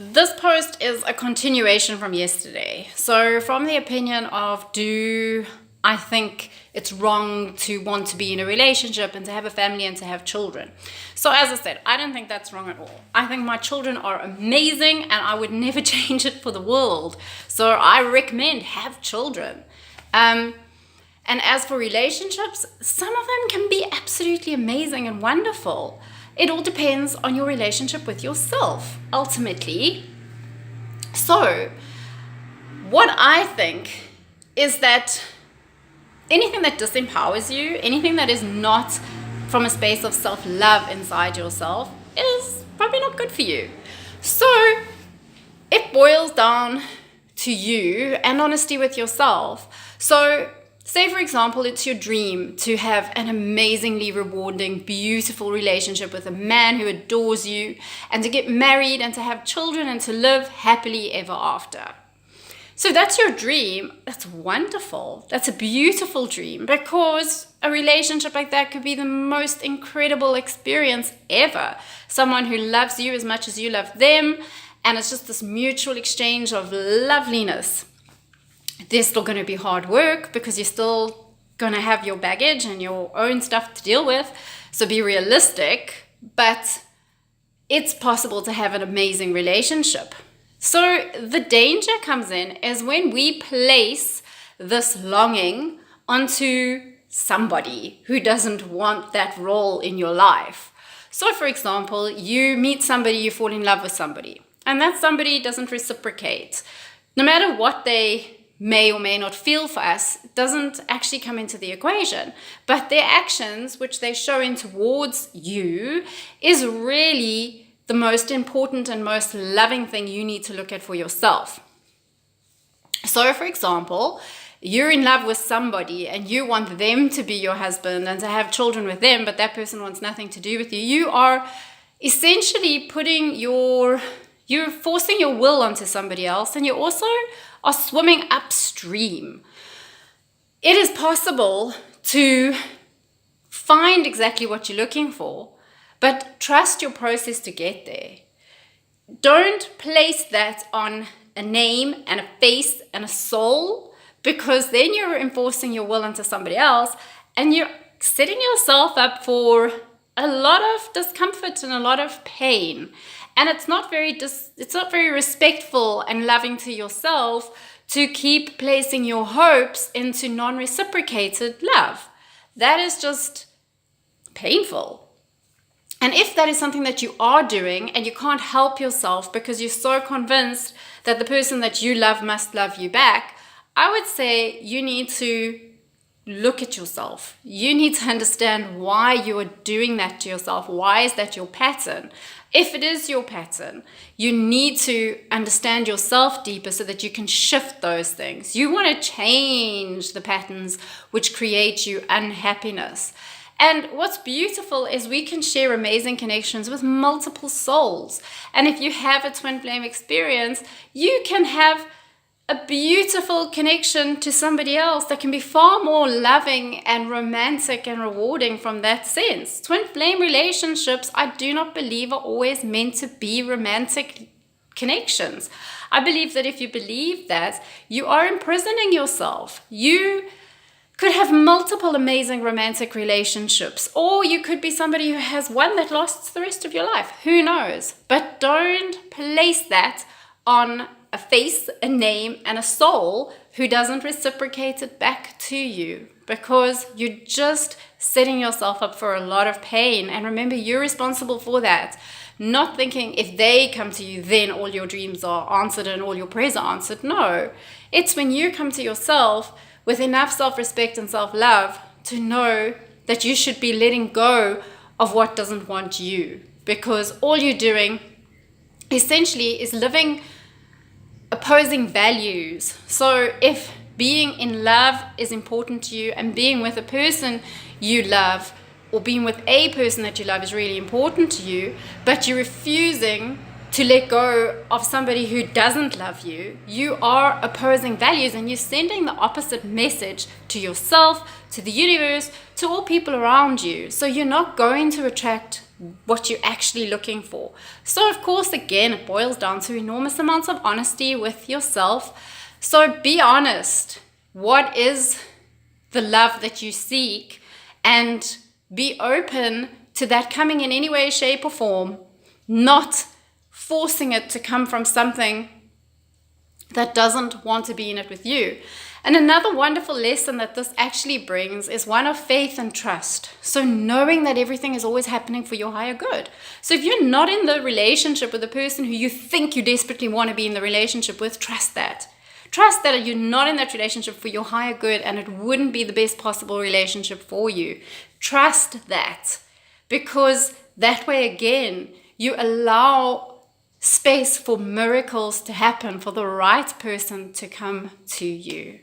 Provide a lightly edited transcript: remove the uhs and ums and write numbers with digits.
This post is a continuation from yesterday. So, from the opinion of, do I think it's wrong to want to be in a relationship and to have a family and to have children? So, as I said, I don't think that's wrong at all. I think my children are amazing and I would never change it for the world. So, I recommend have children. And as for relationships, some of them can be absolutely amazing and wonderful. It all depends on your relationship with yourself, ultimately. So, what I think is that anything that disempowers you, anything that is not from a space of self-love inside yourself, is probably not good for you. So, it boils down to you and honesty with yourself. So, say, for example, it's your dream to have an amazingly rewarding, beautiful relationship with a man who adores you, and to get married and to have children and to live happily ever after. So that's your dream. That's wonderful. That's a beautiful dream, because a relationship like that could be the most incredible experience ever. Someone who loves you as much as you love them, and it's just this mutual exchange of loveliness. There's still going to be hard work because you're still going to have your baggage and your own stuff to deal with. So be realistic, but it's possible to have an amazing relationship. So the danger comes in is when we place this longing onto somebody who doesn't want that role in your life. So for example, you meet somebody, you fall in love with somebody, and that somebody doesn't reciprocate. No matter what they may or may not feel for us, doesn't actually come into the equation. But their actions, which they're showing towards you, is really the most important and most loving thing you need to look at for yourself. So, for example, you're in love with somebody and you want them to be your husband and to have children with them, but that person wants nothing to do with you. You are essentially you're forcing your will onto somebody else, and you also are swimming upstream. It is possible to find exactly what you're looking for, but trust your process to get there. Don't place that on a name and a face and a soul, because then you're enforcing your will onto somebody else and you're setting yourself up for a lot of discomfort and a lot of pain. And it's not very respectful and loving to yourself to keep placing your hopes into non-reciprocated love. That is just painful. And if that is something that you are doing and you can't help yourself because you're so convinced that the person that you love must love you back, I would say you need to look at yourself. You need to understand why you are doing that to yourself. Why is that your pattern? If it is your pattern, you need to understand yourself deeper so that you can shift those things. You want to change the patterns which create you unhappiness. And what's beautiful is we can share amazing connections with multiple souls. And if you have a twin flame experience, you can have a beautiful connection to somebody else that can be far more loving and romantic and rewarding from that sense. Twin flame relationships, I do not believe, are always meant to be romantic connections. I believe that if you believe that, you are imprisoning yourself. You could have multiple amazing romantic relationships, or you could be somebody who has one that lasts the rest of your life. Who knows? But don't place that on a face, a name, and a soul who doesn't reciprocate it back to you, because you're just setting yourself up for a lot of pain. And remember, you're responsible for that. Not thinking if they come to you, then all your dreams are answered and all your prayers are answered. No, it's when you come to yourself with enough self-respect and self-love to know that you should be letting go of what doesn't want you, because all you're doing essentially is living opposing values. So if being in love is important to you and being with a person you love, or being with a person that you love is really important to you, but you're refusing to let go of somebody who doesn't love you, you are opposing values, and you're sending the opposite message to yourself, to the universe, to all people around you. So you're not going to attract what you're actually looking for. So of course, again, it boils down to enormous amounts of honesty with yourself. So be honest. What is the love that you seek? And be open to that coming in any way, shape, or form, not forcing it to come from something that doesn't want to be in it with you. And another wonderful lesson that this actually brings is one of faith and trust. So knowing that everything is always happening for your higher good. So if you're not in the relationship with the person who you think you desperately want to be in the relationship with, trust that. Trust that you're not in that relationship for your higher good and it wouldn't be the best possible relationship for you. Trust that, because that way, again, you allow space for miracles to happen, for the right person to come to you.